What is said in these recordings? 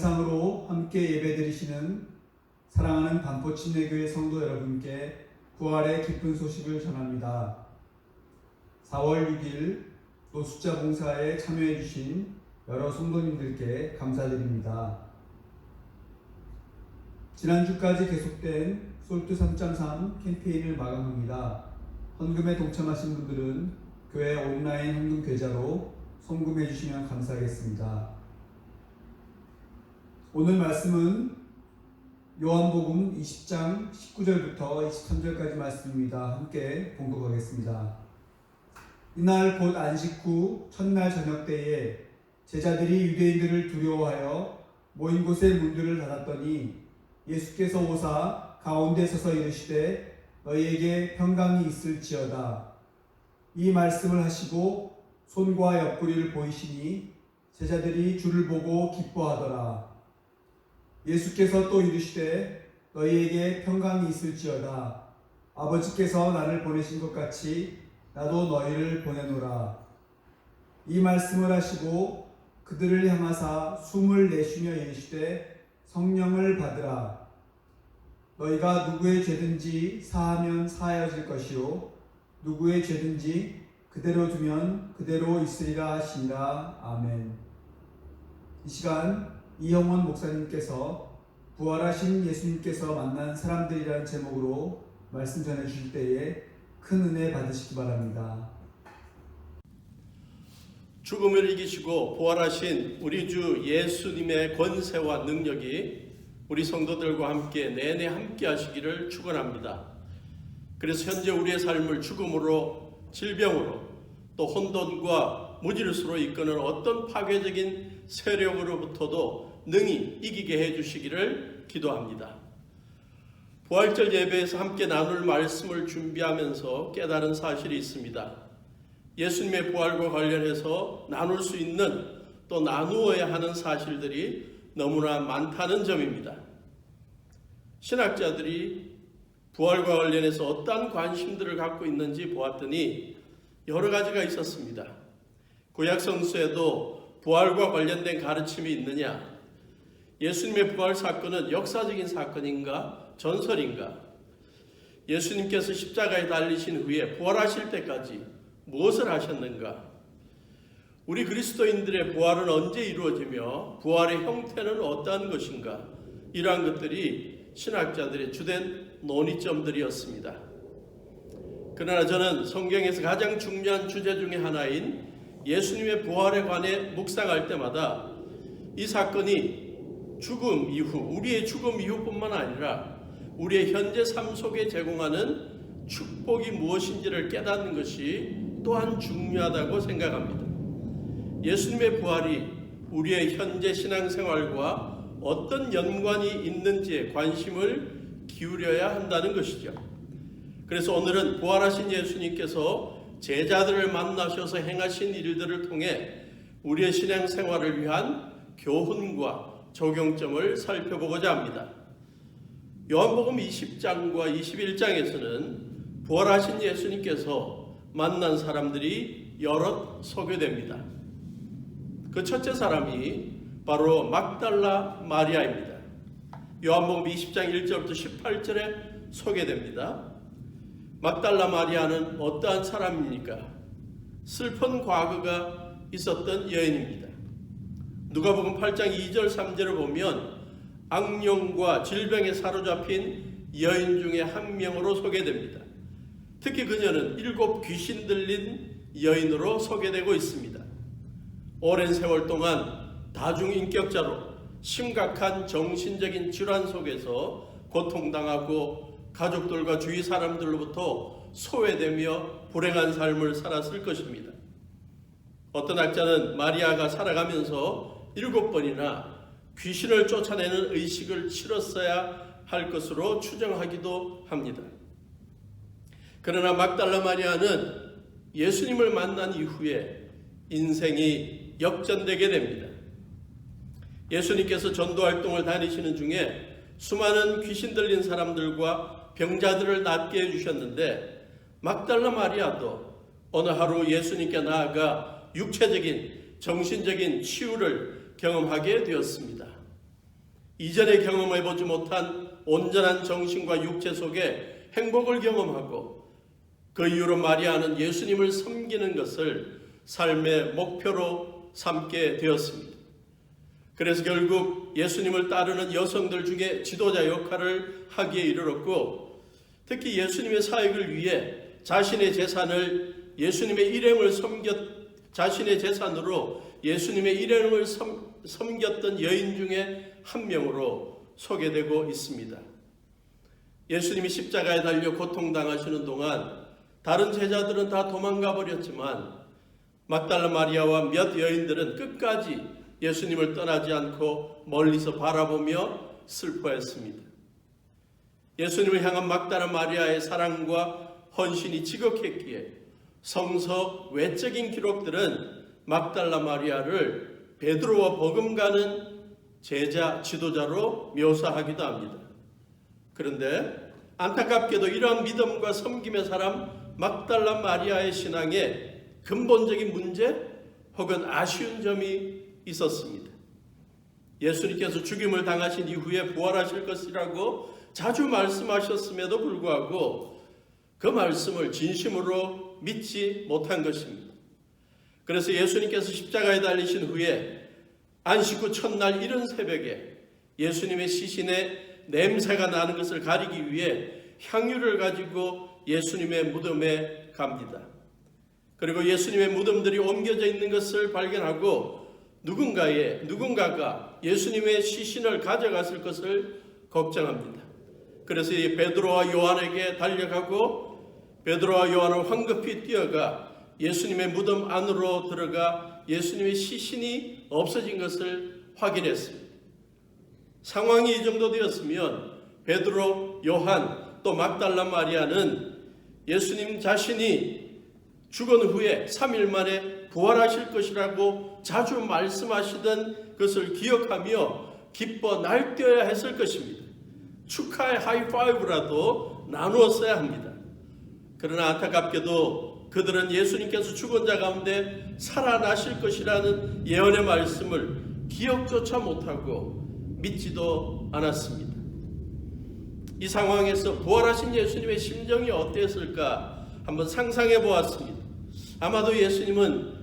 영상으로 함께 예배드리시는 사랑하는 반포침례교회 성도 여러분께 부활의 기쁜 소식을 전합니다. 4월 6일 노숙자 봉사에 참여해 주신 여러 성도님들께 감사드립니다. 지난주까지 계속된 솔트 3.3 캠페인을 마감합니다. 헌금에 동참하신 분들은 교회 온라인 헌금 계좌로 송금해 주시면 감사하겠습니다. 오늘 말씀은 요한복음 20장 19절부터 23절까지 말씀입니다. 함께 봉독하겠습니다. 이날 곧 안식 후 첫날 저녁 때에 제자들이 유대인들을 두려워하여 모인 곳의 문들을 닫았더니 예수께서 오사 가운데 서서 이르시되 너희에게 평강이 있을지어다. 이 말씀을 하시고 손과 옆구리를 보이시니 제자들이 주를 보고 기뻐하더라. 예수께서 또 이르시되 너희에게 평강이 있을지어다. 아버지께서 나를 보내신 것 같이 나도 너희를 보내노라. 이 말씀을 하시고 그들을 향하사 숨을 내쉬며 이르시되 성령을 받으라. 너희가 누구의 죄든지 사하면 사하여질 것이요 누구의 죄든지 그대로 두면 그대로 있으리라 하시니라. 아멘. 이 시간 이형원 목사님께서 부활하신 예수님께서 만난 사람들이라는 제목으로 말씀 전해 주실 때에 큰 은혜 받으시기 바랍니다. 죽음을 이기시고 부활하신 우리 주 예수님의 권세와 능력이 우리 성도들과 함께 내내 함께 하시기를 축원합니다. 그래서 현재 우리의 삶을 죽음으로, 질병으로, 또 혼돈과 무질서로 이끄는 어떤 파괴적인 세력으로부터도 능히 이기게 해주시기를 기도합니다. 부활절 예배에서 함께 나눌 말씀을 준비하면서 깨달은 사실이 있습니다. 예수님의 부활과 관련해서 나눌 수 있는, 또 나누어야 하는 사실들이 너무나 많다는 점입니다. 신학자들이 부활과 관련해서 어떠한 관심들을 갖고 있는지 보았더니 여러 가지가 있었습니다. 구약 성서에도 부활과 관련된 가르침이 있느냐? 예수님의 부활 사건은 역사적인 사건인가? 전설인가? 예수님께서 십자가에 달리신 후에 부활하실 때까지 무엇을 하셨는가? 우리 그리스도인들의 부활은 언제 이루어지며 부활의 형태는 어떠한 것인가? 이러한 것들이 신학자들의 주된 논의점들이었습니다. 그러나 저는 성경에서 가장 중요한 주제 중에 하나인 예수님의 부활에 관해 묵상할 때마다 이 사건이 죽음 이후, 우리의 죽음 이후뿐만 아니라 우리의 현재 삶 속에 제공하는 축복이 무엇인지를 깨닫는 것이 또한 중요하다고 생각합니다. 예수님의 부활이 우리의 현재 신앙생활과 어떤 연관이 있는지에 관심을 기울여야 한다는 것이죠. 그래서 오늘은 부활하신 예수님께서 제자들을 만나셔서 행하신 일들을 통해 우리의 신앙생활을 위한 교훈과 적용점을 살펴보고자 합니다. 요한복음 20장과 21장에서는 부활하신 예수님께서 만난 사람들이 여럿 소개됩니다. 그 첫째 사람이 바로 막달라 마리아입니다. 요한복음 20장 1절부터 18절에 소개됩니다. 막달라 마리아는 어떠한 사람입니까? 슬픈 과거가 있었던 여인입니다. 누가복음 8장 2절 3절을 보면 악령과 질병에 사로잡힌 여인 중에 한 명으로 소개됩니다. 특히 그녀는 7 귀신 들린 여인으로 소개되고 있습니다. 오랜 세월 동안 다중인격자로 심각한 정신적인 질환 속에서 고통당하고 가족들과 주위 사람들로부터 소외되며 불행한 삶을 살았을 것입니다. 어떤 학자는 마리아가 살아가면서 7번이나 귀신을 쫓아내는 의식을 치렀어야 할 것으로 추정하기도 합니다. 그러나 막달라 마리아는 예수님을 만난 이후에 인생이 역전되게 됩니다. 예수님께서 전도활동을 다니시는 중에 수많은 귀신 들린 사람들과 병자들을 낫게 해주셨는데 막달라 마리아도 어느 하루 예수님께 나아가 육체적인, 정신적인 치유를 경험하게 되었습니다. 이전에 경험해보지 못한 온전한 정신과 육체 속에 행복을 경험하고 그 이후로 마리아는 예수님을 섬기는 것을 삶의 목표로 삼게 되었습니다. 그래서 결국 예수님을 따르는 여성들 중에 지도자 역할을 하기에 이르렀고, 특히 예수님의 사역을 위해 자신의 재산을 예수님의 일행을 자신의 재산으로 예수님의 일행을 섬겼던 여인 중에 한 명으로 소개되고 있습니다. 예수님이 십자가에 달려 고통당하시는 동안 다른 제자들은 다 도망가 버렸지만 막달라 마리아와 몇 여인들은 끝까지 예수님을 떠나지 않고 멀리서 바라보며 슬퍼했습니다. 예수님을 향한 막달라 마리아의 사랑과 헌신이 지극했기에 성서 외적인 기록들은 막달라 마리아를 베드로와 버금가는 제자 지도자로 묘사하기도 합니다. 그런데 안타깝게도 이러한 믿음과 섬김의 사람 막달라 마리아의 신앙에 근본적인 문제 혹은 아쉬운 점이 있었습니다. 예수님께서 죽임을 당하신 이후에 부활하실 것이라고 자주 말씀하셨음에도 불구하고 그 말씀을 진심으로 믿지 못한 것입니다. 그래서 예수님께서 십자가에 달리신 후에 안식 후 첫날 이른 새벽에 예수님의 시신에 냄새가 나는 것을 가리기 위해 향유를 가지고 예수님의 무덤에 갑니다. 그리고 예수님의 무덤들이 옮겨져 있는 것을 발견하고 누군가가 예수님의 시신을 가져갔을 것을 걱정합니다. 그래서 이 베드로와 요한에게 달려가고 베드로와 요한은 황급히 뛰어가 예수님의 무덤 안으로 들어가 예수님의 시신이 없어진 것을 확인했습니다. 상황이 이 정도 되었으면 베드로, 요한, 또 막달라 마리아는 예수님 자신이 죽은 후에 3일 만에 부활하실 것이라고 자주 말씀하시던 것을 기억하며 기뻐 날뛰어야 했을 것입니다. 축하의 하이파이브라도 나누었어야 합니다. 그러나 안타깝게도 그들은 예수님께서 죽은 자 가운데 살아나실 것이라는 예언의 말씀을 기억조차 못하고 믿지도 않았습니다. 이 상황에서 부활하신 예수님의 심정이 어땠을까 한번 상상해 보았습니다. 아마도 예수님은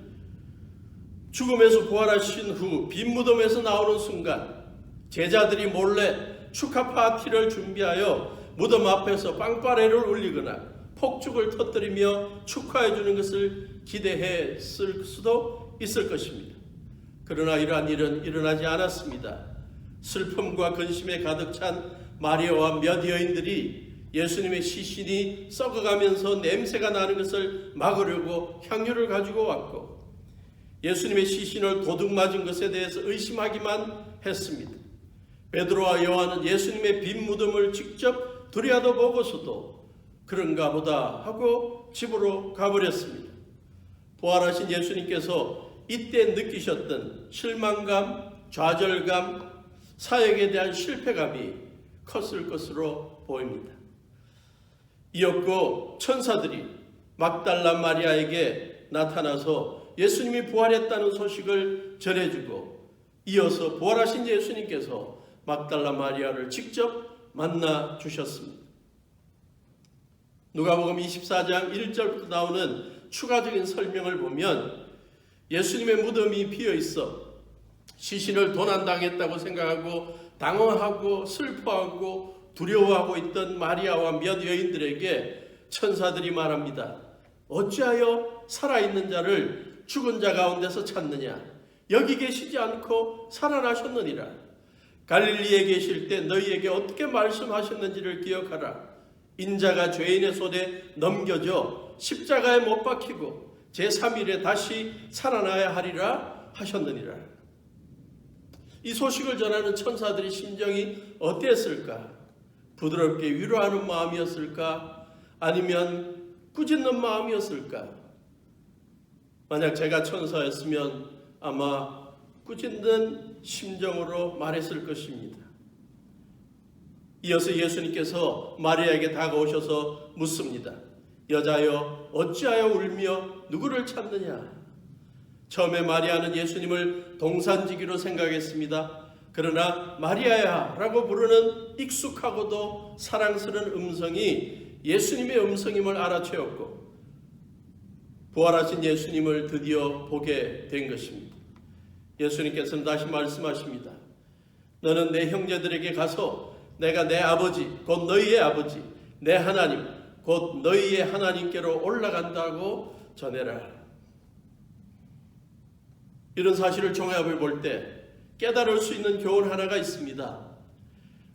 죽음에서 부활하신 후 빈 무덤에서 나오는 순간 제자들이 몰래 축하 파티를 준비하여 무덤 앞에서 빵빠레를 울리거나 폭죽을 터뜨리며 축하해 주는 것을 기대했을 수도 있을 것입니다. 그러나 이러한 일은 일어나지 않았습니다. 슬픔과 근심에 가득 찬 마리아와 몇 여인들이 예수님의 시신이 썩어가면서 냄새가 나는 것을 막으려고 향유를 가지고 왔고, 예수님의 시신을 도둑 맞은 것에 대해서 의심하기만 했습니다. 베드로와 요한은 예수님의 빈 무덤을 직접 들여다 보고서도 그런가 보다 하고 집으로 가버렸습니다. 부활하신 예수님께서 이때 느끼셨던 실망감, 좌절감, 사역에 대한 실패감이 컸을 것으로 보입니다. 이었고 천사들이 막달라 마리아에게 나타나서 예수님이 부활했다는 소식을 전해주고, 이어서 부활하신 예수님께서 막달라 마리아를 직접 만나 주셨습니다. 누가복음 24장 1절부터 나오는 추가적인 설명을 보면 예수님의 무덤이 비어 있어 시신을 도난당했다고 생각하고 당황하고 슬퍼하고 두려워하고 있던 마리아와 몇 여인들에게 천사들이 말합니다. 어찌하여 살아있는 자를 죽은 자 가운데서 찾느냐? 여기 계시지 않고 살아나셨느니라. 갈릴리에 계실 때 너희에게 어떻게 말씀하셨는지를 기억하라. 인자가 죄인의 손에 넘겨져 십자가에 못 박히고 제3일에 다시 살아나야 하리라 하셨느니라. 이 소식을 전하는 천사들의 심정이 어땠을까? 부드럽게 위로하는 마음이었을까? 아니면 꾸짖는 마음이었을까? 만약 제가 천사였으면 아마 꾸짖는 심정으로 말했을 것입니다. 이어서 예수님께서 마리아에게 다가오셔서 묻습니다. 여자여 어찌하여 울며 누구를 찾느냐? 처음에 마리아는 예수님을 동산지기로 생각했습니다. 그러나 마리아야 라고 부르는 익숙하고도 사랑스러운 음성이 예수님의 음성임을 알아채었고 부활하신 예수님을 드디어 보게 된 것입니다. 예수님께서는 다시 말씀하십니다. 너는 내 형제들에게 가서 내가 내 아버지 곧 너희의 아버지 내 하나님 곧 너희의 하나님께로 올라간다고 전해라. 이런 사실을 종합해 볼 때 깨달을 수 있는 교훈 하나가 있습니다.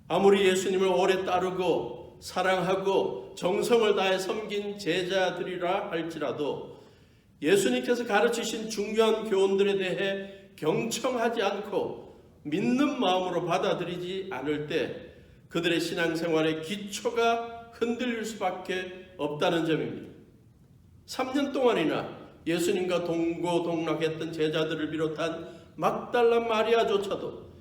아무리 예수님을 오래 따르고 사랑하고 정성을 다해 섬긴 제자들이라 할지라도 예수님께서 가르치신 중요한 교훈들에 대해 경청하지 않고 믿는 마음으로 받아들이지 않을 때 그들의 신앙생활의 기초가 흔들릴 수밖에 없다는 점입니다. 3년 동안이나 예수님과 동고동락했던 제자들을 비롯한 막달라 마리아조차도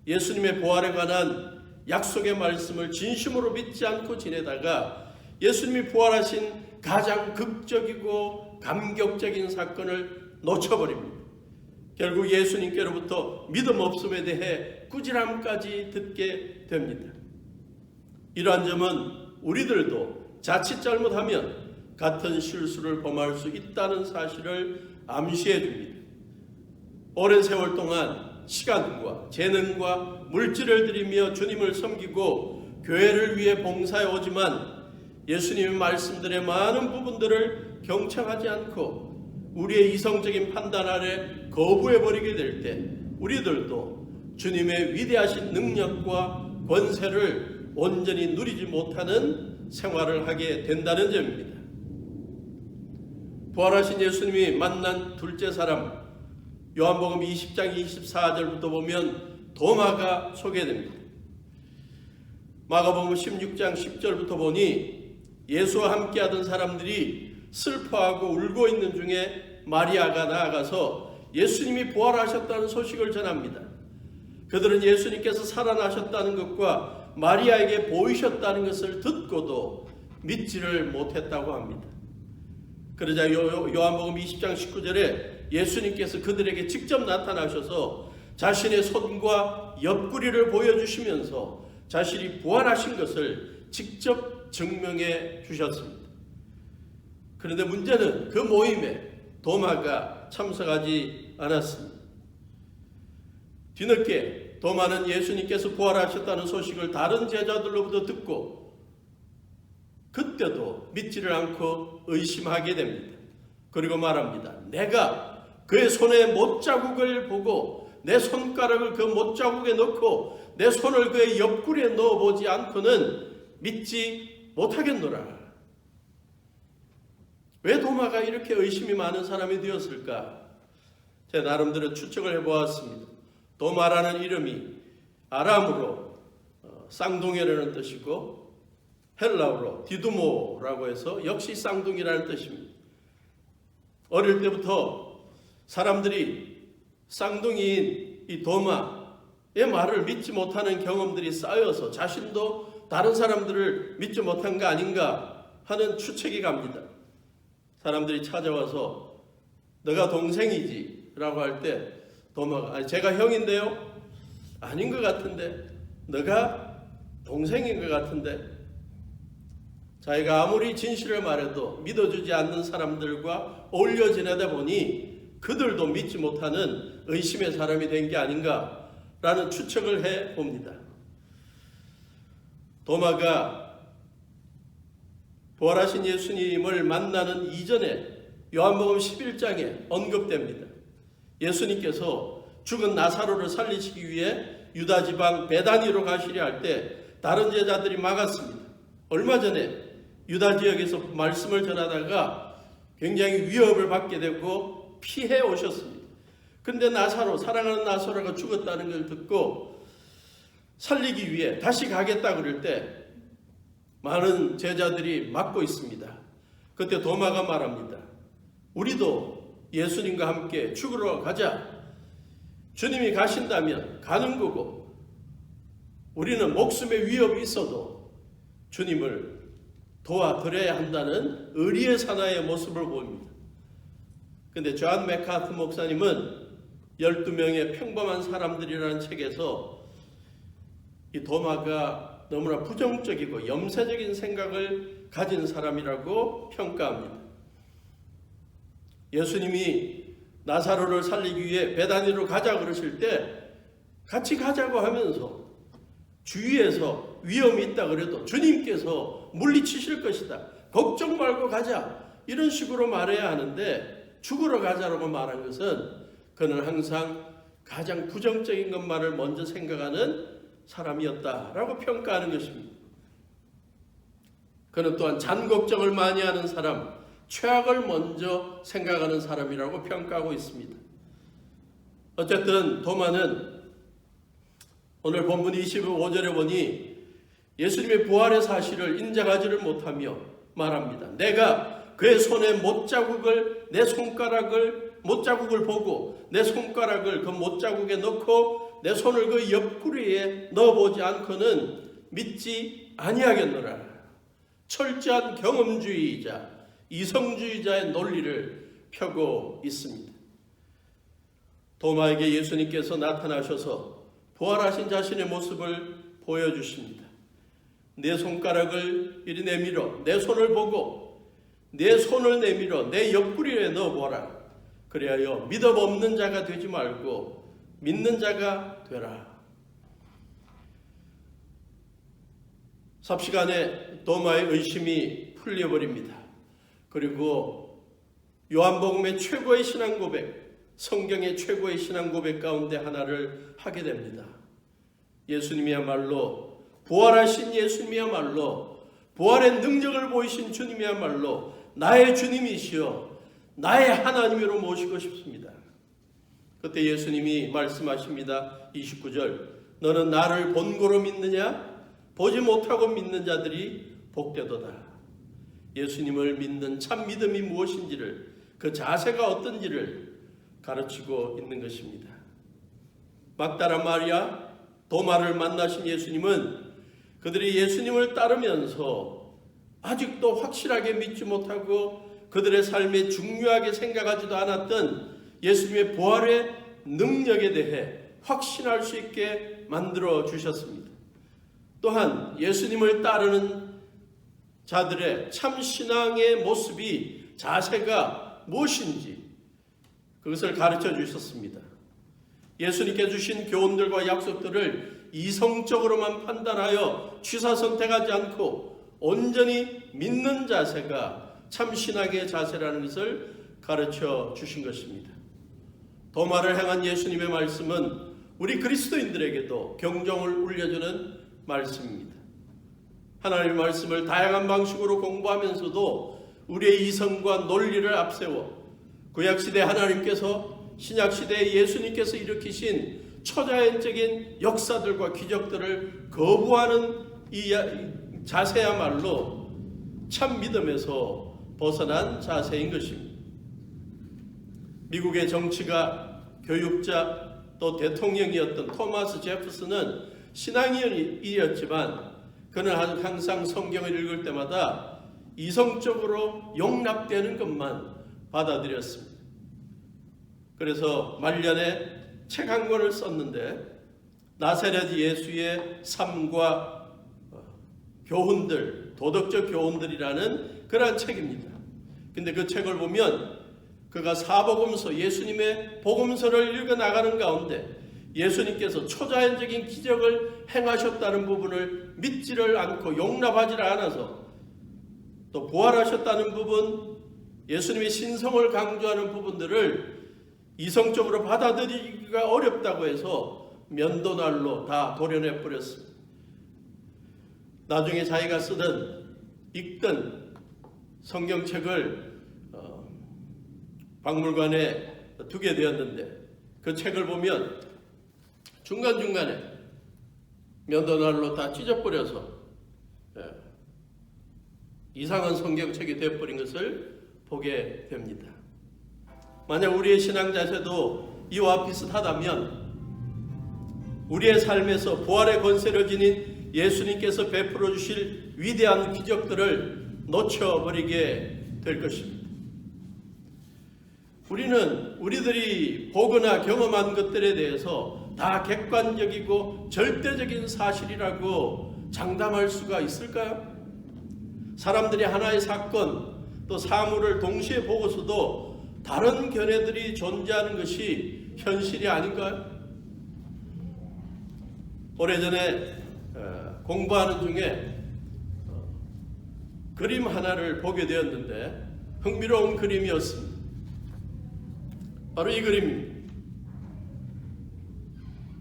예수님의 부활에 관한 약속의 말씀을 진심으로 믿지 않고 지내다가 예수님이 부활하신 가장 극적이고 감격적인 사건을 놓쳐버립니다. 결국 예수님께로부터 믿음 없음에 대해 꾸지람까지 듣게 됩니다. 이러한 점은 우리들도 자칫 잘못하면 같은 실수를 범할 수 있다는 사실을 암시해 줍니다. 오랜 세월 동안 시간과 재능과 물질을 들이며 주님을 섬기고 교회를 위해 봉사해 오지만 예수님의 말씀들의 많은 부분들을 경청하지 않고 우리의 이성적인 판단 아래 거부해버리게 될 때 우리들도 주님의 위대하신 능력과 권세를 온전히 누리지 못하는 생활을 하게 된다는 점입니다. 부활하신 예수님이 만난 둘째 사람 요한복음 20장 24절부터 보면 도마가 소개됩니다. 마가복음 16장 10절부터 보니 예수와 함께하던 사람들이 슬퍼하고 울고 있는 중에 마리아가 나아가서 예수님이 부활하셨다는 소식을 전합니다. 그들은 예수님께서 살아나셨다는 것과 마리아에게 보이셨다는 것을 듣고도 믿지를 못했다고 합니다. 그러자 요한복음 20장 19절에 예수님께서 그들에게 직접 나타나셔서 자신의 손과 옆구리를 보여주시면서 자신이 부활하신 것을 직접 증명해 주셨습니다. 그런데 문제는 그 모임에 도마가 참석하지 않았습니다. 뒤늦게 도마는 예수님께서 부활하셨다는 소식을 다른 제자들로부터 듣고 그때도 믿지를 않고 의심하게 됩니다. 그리고 말합니다. 내가 그의 손에 못자국을 보고 내 손가락을 그 못자국에 넣고 내 손을 그의 옆구리에 넣어보지 않고는 믿지 못하겠노라. 왜 도마가 이렇게 의심이 많은 사람이 되었을까? 제 나름대로 추측을 해보았습니다. 도마라는 이름이 아람으로 쌍둥이라는 뜻이고 헬라어로 디두모라고 해서 역시 쌍둥이라는 뜻입니다. 어릴 때부터 사람들이 쌍둥이인 이 도마의 말을 믿지 못하는 경험들이 쌓여서 자신도 다른 사람들을 믿지 못한 거 아닌가 하는 추측이 갑니다. 사람들이 찾아와서 너가 동생이지 라고 할 때 도마가 아니 제가 형인데요? 아닌 것 같은데 너가 동생인 것 같은데 자기가 아무리 진실을 말해도 믿어주지 않는 사람들과 어울려 지내다 보니 그들도 믿지 못하는 의심의 사람이 된 게 아닌가라는 추측을 해봅니다. 도마가 부활하신 예수님을 만나는 이전에 요한복음 11장에 언급됩니다. 예수님께서 죽은 나사로를 살리시기 위해 유다 지방 베다니로 가시려 할 때 다른 제자들이 막았습니다. 얼마 전에 유다 지역에서 말씀을 전하다가 굉장히 위협을 받게 되고 피해 오셨습니다. 그런데 사랑하는 나사로가 죽었다는 걸 듣고 살리기 위해 다시 가겠다 그럴 때 많은 제자들이 막고 있습니다. 그때 도마가 말합니다. 우리도 예수님과 함께 죽으러 가자. 주님이 가신다면 가는 거고 우리는 목숨의 위협이 있어도 주님을 도와드려야 한다는 의리의 사나이의 모습을 보입니다. 그런데 존 맥카트 목사님은 12명의 평범한 사람들이라는 책에서 이 도마가 너무나 부정적이고 염세적인 생각을 가진 사람이라고 평가합니다. 예수님이 나사로를 살리기 위해 베다니로 가자 그러실 때 같이 가자고 하면서 주위에서 위험이 있다 그래도 주님께서 물리치실 것이다, 걱정 말고 가자, 이런 식으로 말해야 하는데 죽으러 가자라고 말한 것은 그는 항상 가장 부정적인 것만을 먼저 생각하는 사람이었다라고 평가하는 것입니다. 그는 또한 잔걱정을 많이 하는 사람, 최악을 먼저 생각하는 사람이라고 평가하고 있습니다. 어쨌든 도마는 오늘 본문 25절에 보니 예수님의 부활의 사실을 인정하지를 못하며 말합니다. 내가 그의 손에 못자국을, 내 손가락을 못자국을 보고 내 손가락을 그 못자국에 넣고 내 손을 그 옆구리에 넣어보지 않고는 믿지 아니하겠노라. 철저한 경험주의이자 이성주의자의 논리를 펴고 있습니다. 도마에게 예수님께서 나타나셔서 부활하신 자신의 모습을 보여주십니다. 내 손가락을 이리 내밀어 내 손을 보고 내 손을 내밀어 내 옆구리에 넣어보라. 그리하여 믿음 없는 자가 되지 말고 믿는 자가 되라. 삽시간에 도마의 의심이 풀려버립니다. 그리고 요한복음의 최고의 신앙 고백, 성경의 최고의 신앙 고백 가운데 하나를 하게 됩니다. 예수님이야말로, 부활하신 예수님이야말로, 부활의 능력을 보이신 주님이야말로 나의 주님이시여 나의 하나님으로 모시고 싶습니다. 그때 예수님이 말씀하십니다. 29절, 너는 나를 본고로 믿느냐? 보지 못하고 믿는 자들이 복되도다. 예수님을 믿는 참 믿음이 무엇인지를, 그 자세가 어떤지를 가르치고 있는 것입니다. 막다라 마리아, 도마를 만나신 예수님은 그들이 예수님을 따르면서 아직도 확실하게 믿지 못하고 그들의 삶에 중요하게 생각하지도 않았던 예수님의 부활의 능력에 대해 확신할 수 있게 만들어 주셨습니다. 또한 예수님을 따르는 자들의 참 신앙의 모습이, 자세가 무엇인지 그것을 가르쳐 주셨습니다. 예수님께 주신 교훈들과 약속들을 이성적으로만 판단하여 취사 선택하지 않고 온전히 믿는 자세가 참 신앙의 자세라는 것을 가르쳐 주신 것입니다. 도마를 향한 예수님의 말씀은 우리 그리스도인들에게도 경종을 울려주는 말씀입니다. 하나님의 말씀을 다양한 방식으로 공부하면서도 우리의 이성과 논리를 앞세워 구약시대 하나님께서 신약시대에 예수님께서 일으키신 초자연적인 역사들과 기적들을 거부하는 이 자세야말로 참 믿음에서 벗어난 자세인 것입니다. 미국의 정치가, 교육자, 또 대통령이었던 토마스 제퍼슨은 신앙인이었지만 그는 항상 성경을 읽을 때마다 이성적으로 용납되는 것만 받아들였습니다. 그래서 말년에 책 한 권을 썼는데 나사렛 예수의 삶과 교훈들, 도덕적 교훈들이라는 그러한 책입니다. 근데 그 책을 보면 그가 사복음서, 예수님의 복음서를 읽어 나가는 가운데 예수님께서 초자연적인 기적을 행하셨다는 부분을 믿지를 않고 용납하지를 않아서, 또 부활하셨다는 부분, 예수님의 신성을 강조하는 부분들을 이성적으로 받아들이기가 어렵다고 해서 면도날로 다 도려내 버렸습니다. 나중에 자기가 쓰던, 읽던 성경책을 박물관에 두게 되었는데 그 책을 보면 중간중간에 면도날로 다 찢어버려서 이상한 성경책이 되어버린 것을 보게 됩니다. 만약 우리의 신앙 자세도 이와 비슷하다면 우리의 삶에서 부활의 권세를 지닌 예수님께서 베풀어 주실 위대한 기적들을 놓쳐버리게 될 것입니다. 우리는 우리들이 보거나 경험한 것들에 대해서 다 객관적이고 절대적인 사실이라고 장담할 수가 있을까요? 사람들이 하나의 사건 또 사물을 동시에 보고서도 다른 견해들이 존재하는 것이 현실이 아닌가요? 오래전에 공부하는 중에 그림 하나를 보게 되었는데 흥미로운 그림이었습니다. 바로 이 그림입니다.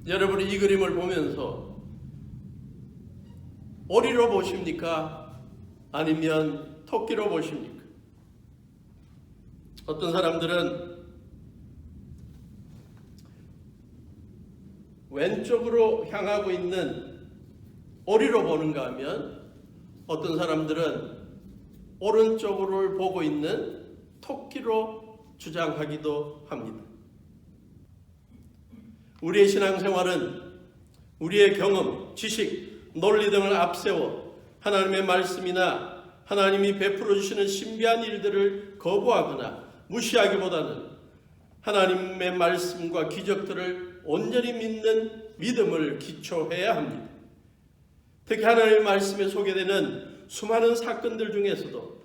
여러분이 이 그림을 보면서 오리로 보십니까? 아니면 토끼로 보십니까? 어떤 사람들은 왼쪽으로 향하고 있는 오리로 보는가 하면 어떤 사람들은 오른쪽으로 보고 있는 토끼로 주장하기도 합니다. 우리의 신앙생활은 우리의 경험, 지식, 논리 등을 앞세워 하나님의 말씀이나 하나님이 베풀어 주시는 신비한 일들을 거부하거나 무시하기보다는 하나님의 말씀과 기적들을 온전히 믿는 믿음을 기초해야 합니다. 특히 하나님의 말씀에 소개되는 수많은 사건들 중에서도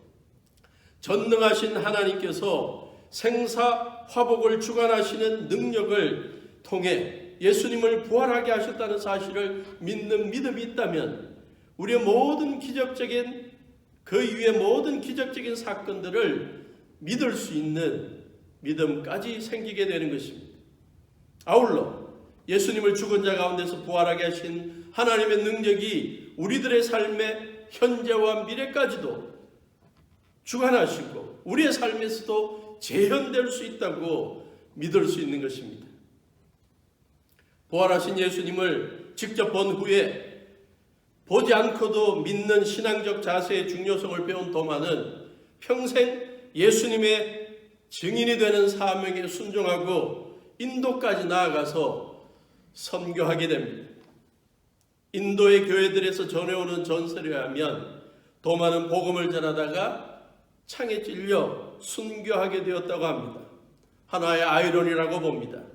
전능하신 하나님께서 생사화복을 주관하시는 능력을 통해 예수님을 부활하게 하셨다는 사실을 믿는 믿음이 있다면 우리의 모든 기적적인 그 이후의 모든 기적적인 사건들을 믿을 수 있는 믿음까지 생기게 되는 것입니다. 아울러 예수님을 죽은 자 가운데서 부활하게 하신 하나님의 능력이 우리들의 삶의 현재와 미래까지도 주관하시고 우리의 삶에서도 재현될 수 있다고 믿을 수 있는 것입니다. 부활하신 예수님을 직접 본 후에 보지 않고도 믿는 신앙적 자세의 중요성을 배운 도마는 평생 예수님의 증인이 되는 사명에 순종하고 인도까지 나아가서 선교하게 됩니다. 인도의 교회들에서 전해오는 전설에 의하면 도마는 복음을 전하다가 창에 찔려 순교하게 되었다고 합니다. 하나의 아이러니라고 봅니다.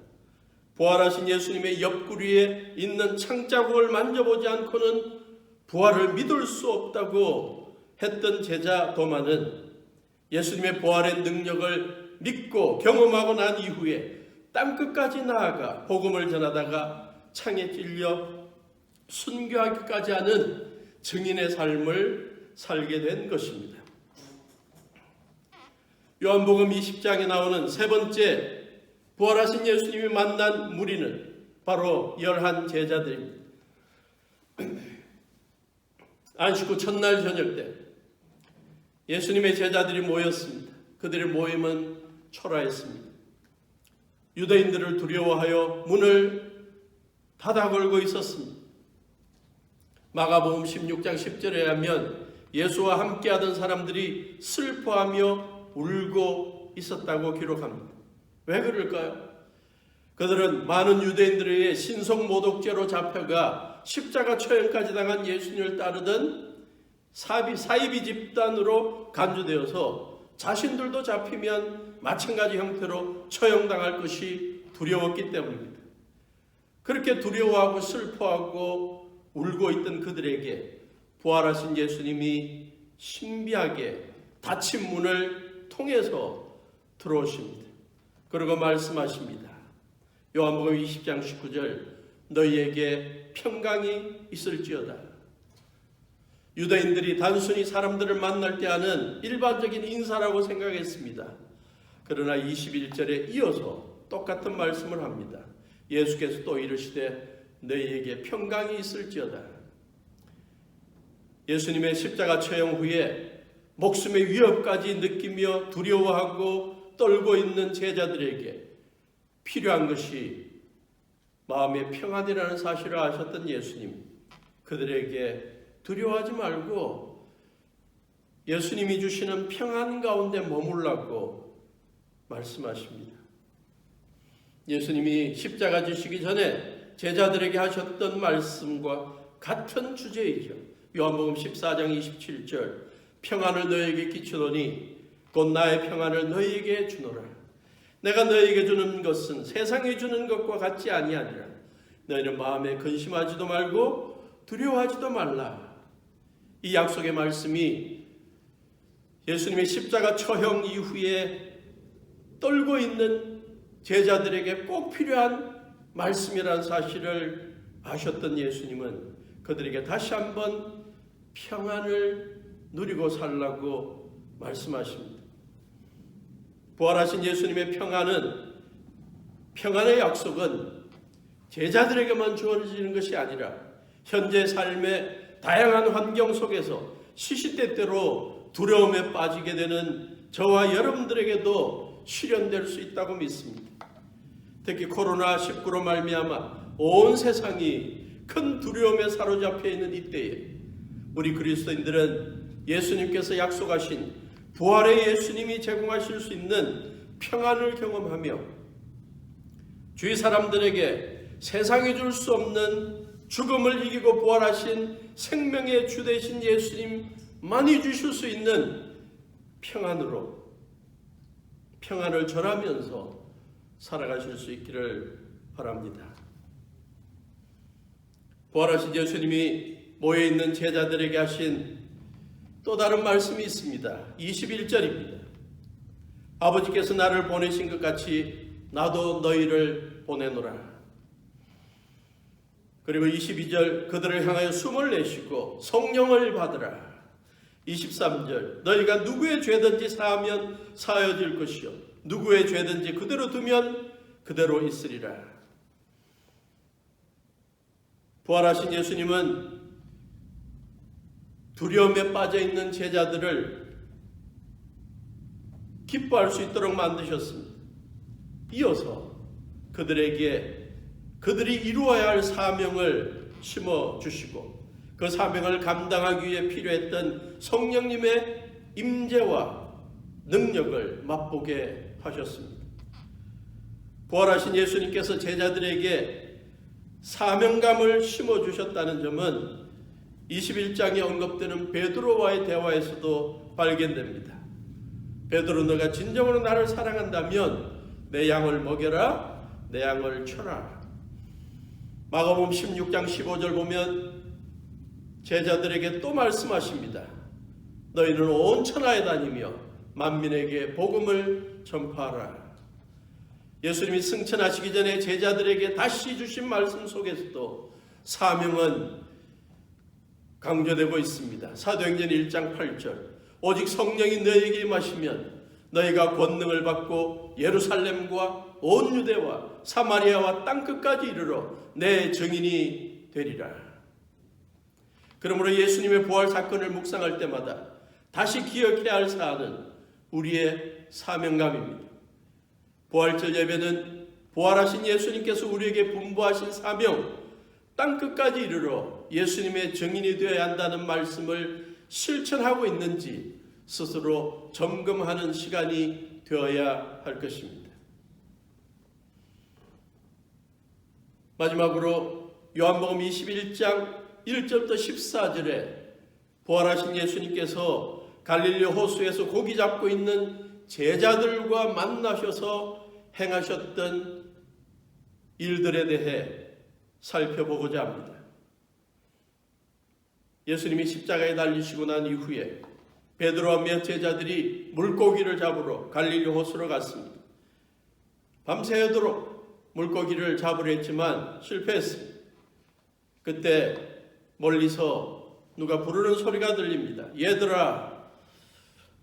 부활하신 예수님의 옆구리에 있는 창자국을 만져보지 않고는 부활을 믿을 수 없다고 했던 제자 도마는 예수님의 부활의 능력을 믿고 경험하고 난 이후에 땅끝까지 나아가 복음을 전하다가 창에 찔려 순교하기까지 하는 증인의 삶을 살게 된 것입니다. 요한복음 20장에 나오는 세 번째 부활하신 예수님이 만난 무리는 바로 11 제자들입니다. 안식 후 첫날 저녁 때 예수님의 제자들이 모였습니다. 그들의 모임은 초라했습니다. 유대인들을 두려워하여 문을 닫아 걸고 있었습니다. 마가복음 16장 10절에 하면 예수와 함께하던 사람들이 슬퍼하며 울고 있었다고 기록합니다. 왜 그럴까요? 그들은 많은 유대인들에 의해 신성모독죄로 잡혀가 십자가 처형까지 당한 예수님을 따르던 사이비 집단으로 간주되어서 자신들도 잡히면 마찬가지 형태로 처형당할 것이 두려웠기 때문입니다. 그렇게 두려워하고 슬퍼하고 울고 있던 그들에게 부활하신 예수님이 신비하게 닫힌 문을 통해서 들어오십니다. 그리고 말씀하십니다. 요한복음 20장 19절 너희에게 평강이 있을지어다. 유대인들이 단순히 사람들을 만날 때 하는 일반적인 인사라고 생각했습니다. 그러나 21절에 이어서 똑같은 말씀을 합니다. 예수께서 또 이르시되 너희에게 평강이 있을지어다. 예수님의 십자가 처형 후에 목숨의 위협까지 느끼며 두려워하고 떨고 있는 제자들에게 필요한 것이 마음의 평안이라는 사실을 아셨던 예수님, 그들에게 두려워하지 말고 예수님이 주시는 평안 가운데 머물라고 말씀하십니다. 예수님이 십자가 지시기 전에 제자들에게 하셨던 말씀과 같은 주제이죠. 요한복음 14장 27절 평안을 너희에게 끼치노니 곧 나의 평안을 너희에게 주노라. 내가 너희에게 주는 것은 세상이 주는 것과 같지 아니하니라. 너희는 마음에 근심하지도 말고 두려워하지도 말라. 이 약속의 말씀이 예수님의 십자가 처형 이후에 떨고 있는 제자들에게 꼭 필요한 말씀이라는 사실을 아셨던 예수님은 그들에게 다시 한번 평안을 누리고 살라고 말씀하십니다. 부활하신 예수님의 평안의 약속은 제자들에게만 주어지는 것이 아니라 현재 삶의 다양한 환경 속에서 시시때때로 두려움에 빠지게 되는 저와 여러분들에게도 실현될 수 있다고 믿습니다. 특히 코로나19로 말미암아 온 세상이 큰 두려움에 사로잡혀 있는 이때에 우리 그리스도인들은 예수님께서 약속하신 부활의 예수님이 제공하실 수 있는 평안을 경험하며 주위 사람들에게 세상이 줄 수 없는 죽음을 이기고 부활하신 생명의 주 되신 예수님만이 주실 수 있는 평안을 전하면서 살아가실 수 있기를 바랍니다. 부활하신 예수님이 모여있는 제자들에게 하신 또 다른 말씀이 있습니다. 21절입니다. 아버지께서 나를 보내신 것 같이 나도 너희를 보내노라. 그리고 22절 그들을 향하여 숨을 내쉬고 성령을 받으라. 23절 너희가 누구의 죄든지 사하면 사하여질 것이요 누구의 죄든지 그대로 두면 그대로 있으리라. 부활하신 예수님은 두려움에 빠져있는 제자들을 기뻐할 수 있도록 만드셨습니다. 이어서 그들이 이루어야 할 사명을 심어주시고 그 사명을 감당하기 위해 필요했던 성령님의 임재와 능력을 맛보게 하셨습니다. 부활하신 예수님께서 제자들에게 사명감을 심어주셨다는 점은 21장에 언급되는 베드로와의 대화에서도 발견됩니다. 베드로 너가 진정으로 나를 사랑한다면 내 양을 먹여라 내 양을 쳐라. 마가복음 16장 15절 보면 제자들에게 또 말씀하십니다. 너희는 온 천하에 다니며 만민에게 복음을 전파하라. 예수님이 승천하시기 전에 제자들에게 다시 주신 말씀 속에서도 사명은 강조되고 있습니다. 사도행전 1장 8절 오직 성령이 너희에게 임하시면 너희가 권능을 받고 예루살렘과 온 유대와 사마리아와 땅끝까지 이르러 내 증인이 되리라. 그러므로 예수님의 부활 사건을 묵상할 때마다 다시 기억해야 할 사안은 우리의 사명감입니다. 부활절 예배는 부활하신 예수님께서 우리에게 분부하신 사명, 땅끝까지 이르러 예수님의 증인이 되어야 한다는 말씀을 실천하고 있는지 스스로 점검하는 시간이 되어야 할 것입니다. 마지막으로 요한복음 21장 1절부터 14절에 부활하신 예수님께서 갈릴리 호수에서 고기 잡고 있는 제자들과 만나셔서 행하셨던 일들에 대해 살펴보고자 합니다. 예수님이 십자가에 달리시고 난 이후에 베드로와 몇 제자들이 물고기를 잡으러 갈릴리 호수로 갔습니다. 밤새도록 물고기를 잡으려 했지만 실패했습니다. 그때 멀리서 누가 부르는 소리가 들립니다. 얘들아,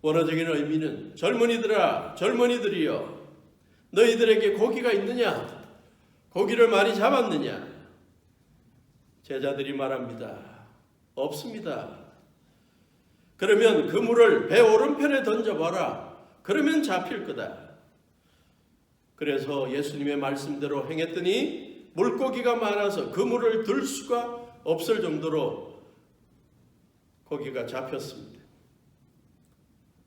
원어적인 의미는 젊은이들아, 젊은이들이여, 너희들에게 고기가 있느냐? 고기를 많이 잡았느냐? 제자들이 말합니다. 없습니다. 그러면 그물을 배 오른편에 던져봐라. 그러면 잡힐 거다. 그래서 예수님의 말씀대로 행했더니 물고기가 많아서 그물을 들 수가 없을 정도로 고기가 잡혔습니다.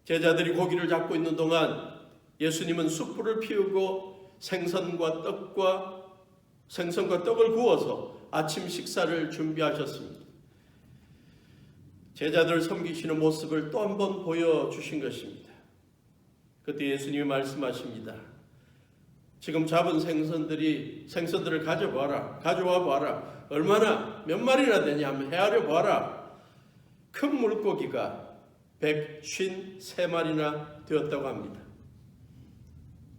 제자들이 고기를 잡고 있는 동안 예수님은 숯불을 피우고 생선과 떡을 구워서 아침 식사를 준비하셨습니다. 제자들을 섬기시는 모습을 또 한 번 보여주신 것입니다. 그때 예수님이 말씀하십니다. 지금 잡은 생선들을 가져와 봐라. 얼마나 몇 마리나 되냐 하면 헤아려 봐라. 큰 물고기가 153마리나 되었다고 합니다.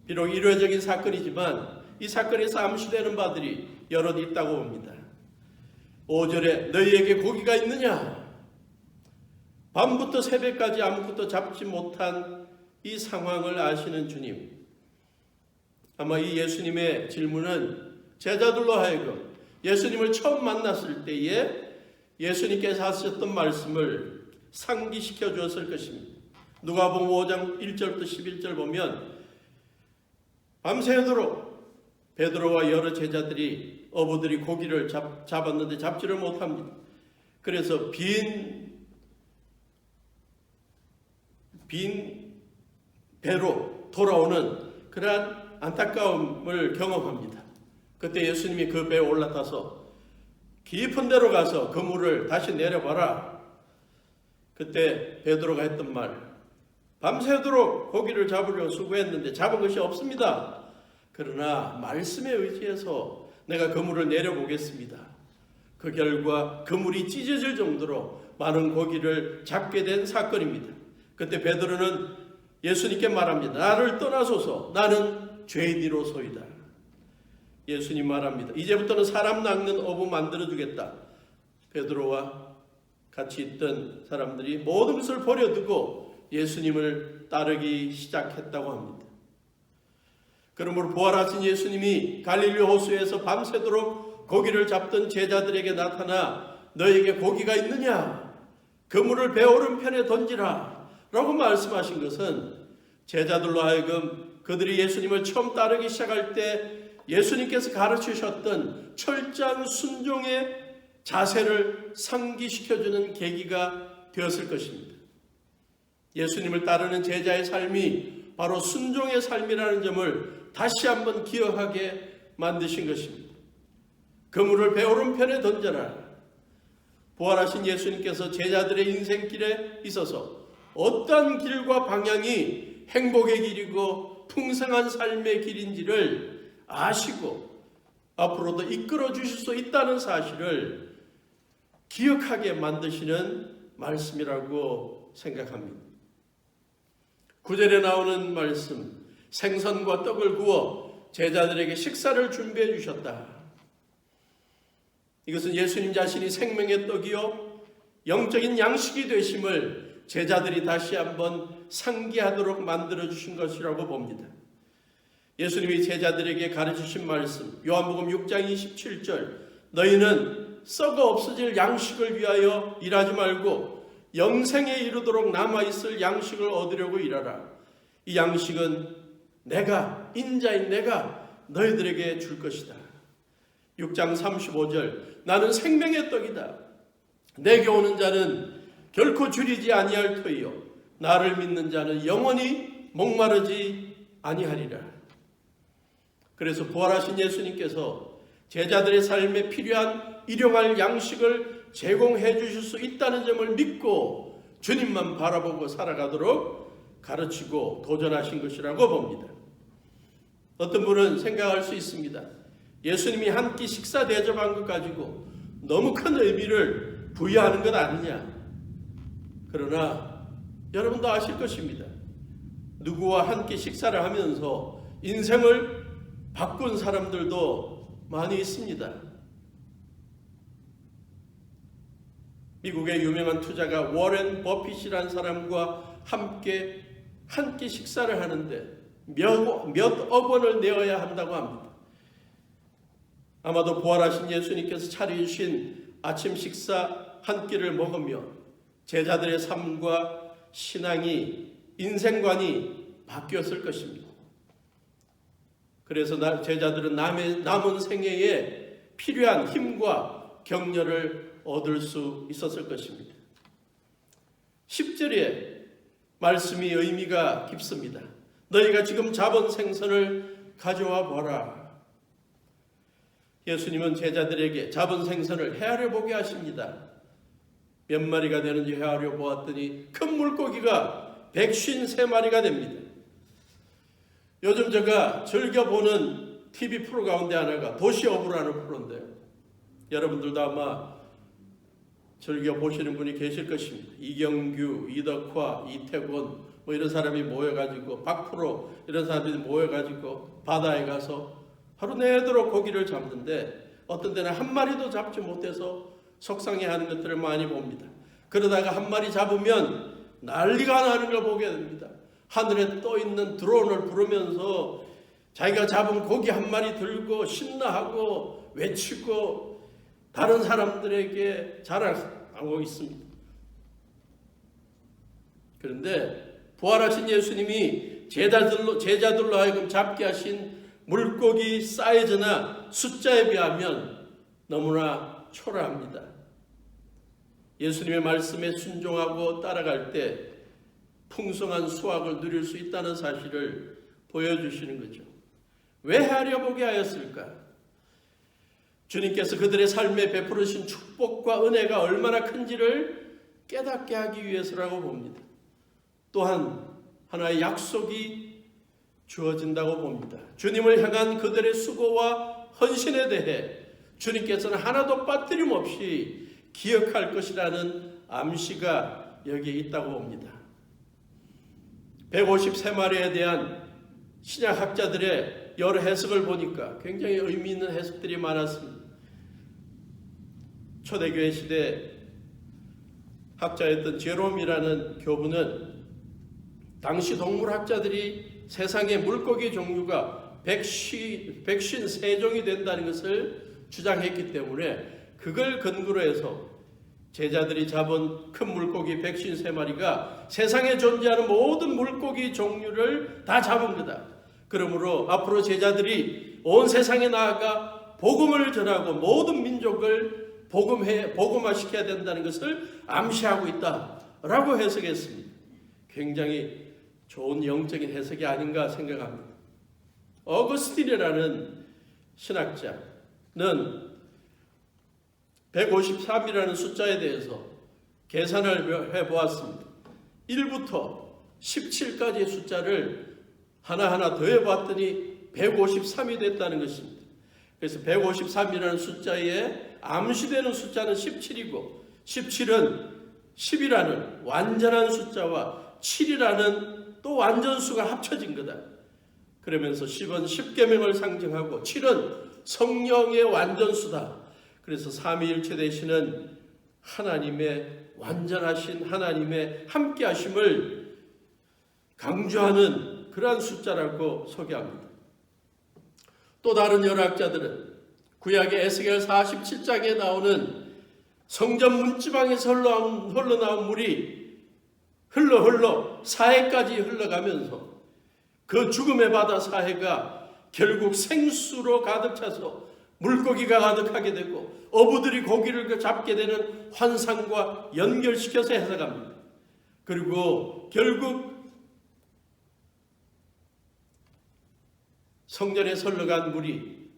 비록 일회적인 사건이지만 이 사건에서 암시되는 바들이 여럿 있다고 봅니다. 5절에 너희에게 고기가 있느냐? 밤부터 새벽까지 아무것도 잡지 못한 이 상황을 아시는 주님. 아마 이 예수님의 질문은 제자들로 하여금 예수님을 처음 만났을 때에 예수님께서 하셨던 말씀을 상기시켜 주었을 것입니다. 누가복음 5장 1절부터 11절 보면 밤새도록 베드로와 여러 제자들이 어부들이 고기를 잡았는데 잡지를 못합니다. 그래서 빈 배로 돌아오는 그러한 안타까움을 경험합니다. 그때 예수님이 그 배에 올라타서 깊은 데로 가서 그물을 다시 내려봐라. 그때 베드로가 했던 말, 밤새도록 고기를 잡으려 수고했는데 잡은 것이 없습니다. 그러나 말씀에 의지해서 내가 그물을 내려보겠습니다. 그 결과 그물이 찢어질 정도로 많은 고기를 잡게 된 사건입니다. 그때 베드로는 예수님께 말합니다. 나를 떠나소서, 나는 죄인이로소이다. 예수님 말합니다. 이제부터는 사람 낚는 어부 만들어주겠다. 베드로와 같이 있던 사람들이 모든 것을 버려두고 예수님을 따르기 시작했다고 합니다. 그러므로 부활하신 예수님이 갈릴리 호수에서 밤새도록 고기를 잡던 제자들에게 나타나 너에게 고기가 있느냐? 그물을 배 오른편에 던지라 라고 말씀하신 것은 제자들로 하여금 그들이 예수님을 처음 따르기 시작할 때 예수님께서 가르치셨던 철저한 순종의 자세를 상기시켜주는 계기가 되었을 것입니다. 예수님을 따르는 제자의 삶이 바로 순종의 삶이라는 점을 다시 한번 기억하게 만드신 것입니다. 그물을 배 오른편에 던져라. 부활하신 예수님께서 제자들의 인생길에 있어서 어떠한 길과 방향이 행복의 길이고 풍성한 삶의 길인지를 아시고 앞으로도 이끌어 주실 수 있다는 사실을 기억하게 만드시는 말씀이라고 생각합니다. 9절에 나오는 말씀, 생선과 떡을 구워 제자들에게 식사를 준비해 주셨다. 이것은 예수님 자신이 생명의 떡이요 영적인 양식이 되심을 제자들이 다시 한번 상기하도록 만들어 주신 것이라고 봅니다. 예수님이 제자들에게 가르치신 말씀, 요한복음 6장 27절, 너희는 썩어 없어질 양식을 위하여 일하지 말고 영생에 이르도록 남아있을 양식을 얻으려고 일하라. 이 양식은 내가, 인자인 내가 너희들에게 줄 것이다. 6장 35절, 나는 생명의 떡이다. 내게 오는 자는 결코 줄이지 아니할 터이요 나를 믿는 자는 영원히 목마르지 아니하리라. 그래서 부활하신 예수님께서 제자들의 삶에 필요한 일용할 양식을 제공해 주실 수 있다는 점을 믿고 주님만 바라보고 살아가도록 가르치고 도전하신 것이라고 봅니다. 어떤 분은 생각할 수 있습니다. 예수님이 한 끼 식사 대접한 것 가지고 너무 큰 의미를 부여하는 것 아니냐. 그러나 여러분도 아실 것입니다. 누구와 한 끼 식사를 하면서 인생을 바꾼 사람들도 많이 있습니다. 미국의 유명한 투자가 워렌 버핏이라는 사람과 함께 한 끼 식사를 하는데 몇억 원을 내어야 한다고 합니다. 아마도 부활하신 예수님께서 차려주신 아침 식사 한 끼를 먹으며 제자들의 삶과 신앙이, 인생관이 바뀌었을 것입니다. 그래서 제자들은 남은 생애에 필요한 힘과 격려를 얻을 수 있었을 것입니다. 10절의 말씀이 의미가 깊습니다. 너희가 지금 잡은 생선을 가져와 보라. 예수님은 제자들에게 잡은 생선을 헤아려 보게 하십니다. 몇 마리가 되는지 헤아려 보았더니 큰 물고기가 153마리가 됩니다. 요즘 제가 즐겨보는 TV 프로 가운데 하나가 도시어부라는 프로인데요. 여러분들도 아마 즐겨보시는 분이 계실 것입니다. 이경규, 이덕화, 이태곤 뭐 이런 사람이 모여가지고, 박프로 이런 사람들이 모여가지고 바다에 가서 하루 내도록 고기를 잡는데 어떤 때는 한 마리도 잡지 못해서 속상해하는 것들을 많이 봅니다. 그러다가 한 마리 잡으면 난리가 나는 걸 보게 됩니다. 하늘에 떠 있는 드론을 부르면서 자기가 잡은 고기 한 마리 들고 신나하고 외치고 다른 사람들에게 자랑하고 있습니다. 그런데 부활하신 예수님이 제자들로 하여금 잡게 하신 물고기 사이즈나 숫자에 비하면 너무나 초라합니다. 예수님의 말씀에 순종하고 따라갈 때 풍성한 수확을 누릴 수 있다는 사실을 보여주시는 거죠. 왜 헤아려보게 하였을까? 주님께서 그들의 삶에 베푸르신 축복과 은혜가 얼마나 큰지를 깨닫게 하기 위해서라고 봅니다. 또한 하나의 약속이 주어진다고 봅니다. 주님을 향한 그들의 수고와 헌신에 대해 주님께서는 하나도 빠뜨림 없이 기억할 것이라는 암시가 여기에 있다고 봅니다. 153마리에 대한 신약학자들의 여러 해석을 보니까 굉장히 의미 있는 해석들이 많았습니다. 초대교회 시대 학자였던 제롬이라는 교부는 당시 동물학자들이 세상의 물고기 종류가 153종이 된다는 것을 주장했기 때문에 그걸 근거로 해서 제자들이 잡은 큰 물고기 153마리가 세상에 존재하는 모든 물고기 종류를 다 잡은 거다. 그러므로 앞으로 제자들이 온 세상에 나아가 복음을 전하고 모든 민족을 복음화시켜야 된다는 것을 암시하고 있다라고 해석했습니다. 굉장히 좋은 영적인 해석이 아닌가 생각합니다. 어거스틴이라는 신학자는 153이라는 숫자에 대해서 계산을 해보았습니다. 1부터 17까지의 숫자를 하나하나 더해봤더니 153이 됐다는 것입니다. 그래서 153이라는 숫자에 암시되는 숫자는 17이고 17은 10이라는 완전한 숫자와 7이라는 또 완전수가 합쳐진 거다. 그러면서 10은 십계명을 상징하고 7은 성령의 완전수다. 그래서 삼위일체 되시는 하나님의 완전하신 하나님의 함께하심을 강조하는 그러한 숫자라고 소개합니다. 또 다른 열학자들은 구약의 에스겔 47장에 나오는 성전 문지방에서 흘러나온 물이 흘러 사해까지 흘러가면서 그 죽음의 바다 사해가 결국 생수로 가득 차서 물고기가 가득하게 되고 어부들이 고기를 잡게 되는 환상과 연결시켜서 해석합니다. 그리고 결국 성전에 흘러간 물이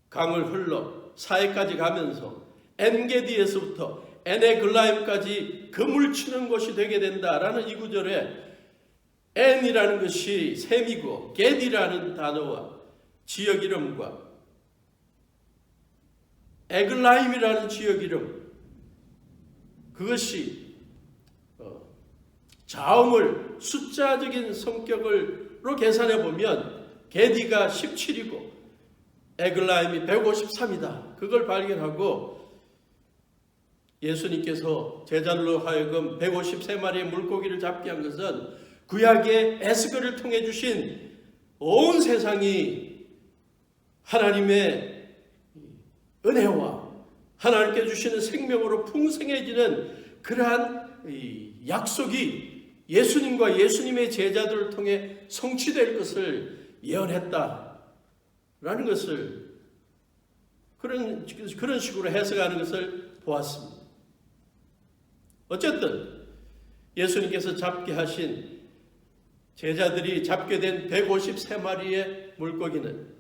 강을 흘러 사해까지 가면서 엔게디에서부터 에네글라임까지 그물 치는 곳이 되게 된다라는 이 구절에 엔이라는 것이 셈이고 게디라는 단어와 지역 이름과 에글라임이라는 지역 이름, 그것이 자음을 숫자적인 성격으로 계산해 보면 게디가 17이고 에글라임이 153이다. 그걸 발견하고 예수님께서 제자들로 하여금 153마리의 물고기를 잡게 한 것은 구약의 에스겔을 통해 주신 온 세상이 하나님의 은혜와 하나님께 주시는 생명으로 풍성해지는 그러한 약속이 예수님과 예수님의 제자들을 통해 성취될 것을 예언했다라는 것을 그런 식으로 해석하는 것을 보았습니다. 어쨌든 예수님께서 잡게 하신 제자들이 잡게 된 153마리의 물고기는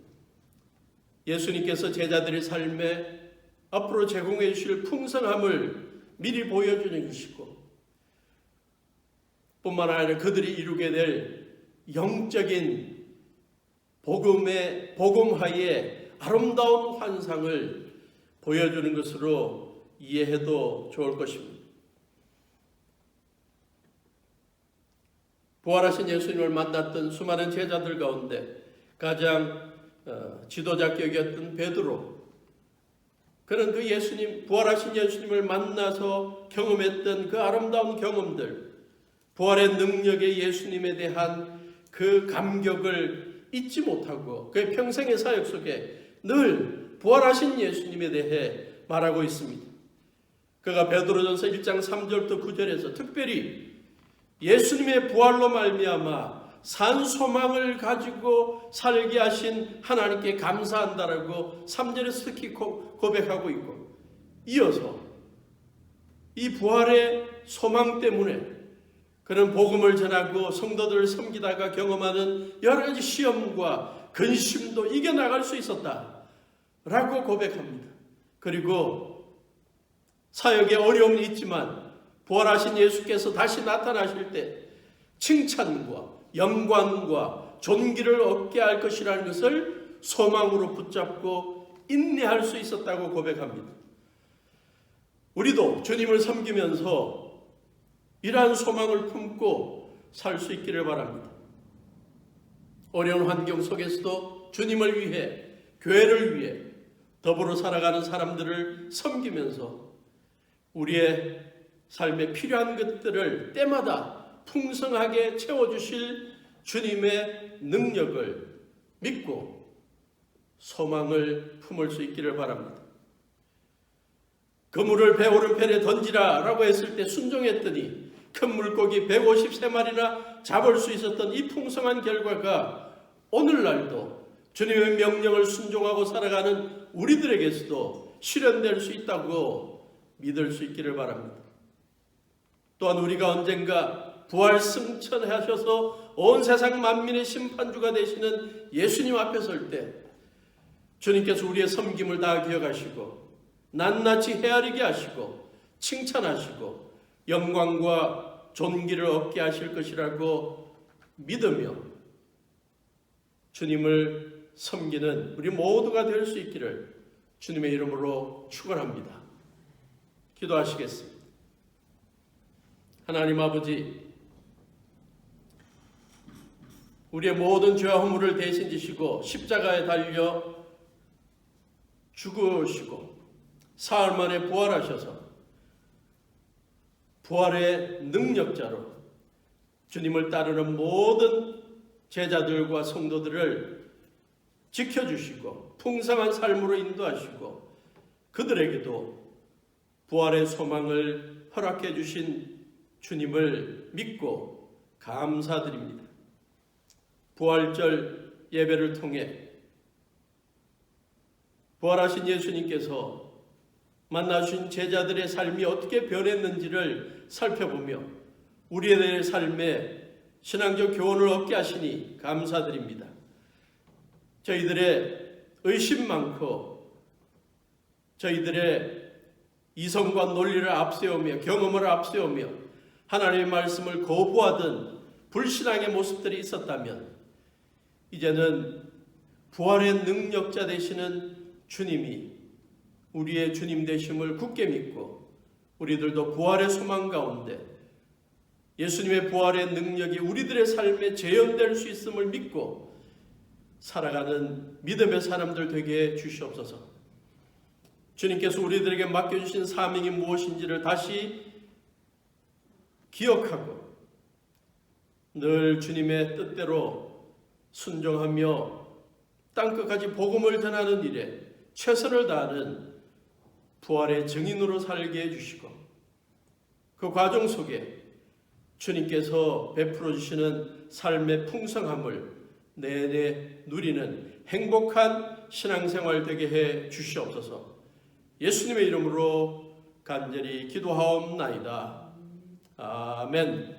예수님께서 제자들의 삶에 앞으로 제공해 주실 풍성함을 미리 보여주는 것이고 뿐만 아니라 그들이 이루게 될 영적인 복음화의 아름다운 환상을 보여주는 것으로 이해해도 좋을 것입니다. 부활하신 예수님을 만났던 수많은 제자들 가운데 가장 지도자격이었던 베드로, 그는 그 예수님, 부활하신 예수님을 만나서 경험했던 그 아름다운 경험들, 부활의 능력의 예수님에 대한 그 감격을 잊지 못하고 그의 평생의 사역 속에 늘 부활하신 예수님에 대해 말하고 있습니다. 그가 베드로전서 1장 3절부터 9절에서 특별히 예수님의 부활로 말미암아 산 소망을 가지고 살게 하신 하나님께 감사한다라고 3절에서 특히 고백하고 있고, 이어서 이 부활의 소망 때문에 그는 복음을 전하고 성도들을 섬기다가 경험하는 여러 가지 시험과 근심도 이겨나갈 수 있었다라고 고백합니다. 그리고 사역에 어려움이 있지만 부활하신 예수께서 다시 나타나실 때 칭찬과 영광과 존귀를 얻게 할 것이라는 것을 소망으로 붙잡고 인내할 수 있었다고 고백합니다. 우리도 주님을 섬기면서 이러한 소망을 품고 살 수 있기를 바랍니다. 어려운 환경 속에서도 주님을 위해, 교회를 위해 더불어 살아가는 사람들을 섬기면서 우리의 삶에 필요한 것들을 때마다 풍성하게 채워주실 주님의 능력을 믿고 소망을 품을 수 있기를 바랍니다. 그물을 배 오른편에 던지라 라고 했을 때 순종했더니 큰 물고기 153마리나 잡을 수 있었던 이 풍성한 결과가 오늘날도 주님의 명령을 순종하고 살아가는 우리들에게서도 실현될 수 있다고 믿을 수 있기를 바랍니다. 또한 우리가 언젠가 부활 승천하셔서 온 세상 만민의 심판주가 되시는 예수님 앞에 설 때 주님께서 우리의 섬김을 다 기억하시고 낱낱이 헤아리게 하시고 칭찬하시고 영광과 존귀를 얻게 하실 것이라고 믿으며 주님을 섬기는 우리 모두가 될 수 있기를 주님의 이름으로 축원합니다. 기도하시겠습니다. 하나님 아버지, 우리의 모든 죄와 허물을 대신 지시고 십자가에 달려 죽으시고 사흘 만에 부활하셔서 부활의 능력자로 주님을 따르는 모든 제자들과 성도들을 지켜주시고 풍성한 삶으로 인도하시고 그들에게도 부활의 소망을 허락해 주신 주님을 믿고 감사드립니다. 부활절 예배를 통해 부활하신 예수님께서 만나주신 제자들의 삶이 어떻게 변했는지를 살펴보며 우리의 삶에 신앙적 교훈을 얻게 하시니 감사드립니다. 저희들의 의심 많고 저희들의 이성과 논리를 앞세우며 경험을 앞세우며 하나님의 말씀을 거부하던 불신앙의 모습들이 있었다면 이제는 부활의 능력자 되시는 주님이 우리의 주님 되심을 굳게 믿고 우리들도 부활의 소망 가운데 예수님의 부활의 능력이 우리들의 삶에 재현될 수 있음을 믿고 살아가는 믿음의 사람들 되게 주시옵소서. 주님께서 우리들에게 맡겨주신 사명이 무엇인지를 다시 기억하고 늘 주님의 뜻대로 순종하며 땅끝까지 복음을 전하는 일에 최선을 다하는 부활의 증인으로 살게 해주시고 그 과정 속에 주님께서 베풀어 주시는 삶의 풍성함을 내내 누리는 행복한 신앙생활 되게 해 주시옵소서. 예수님의 이름으로 간절히 기도하옵나이다. 아멘.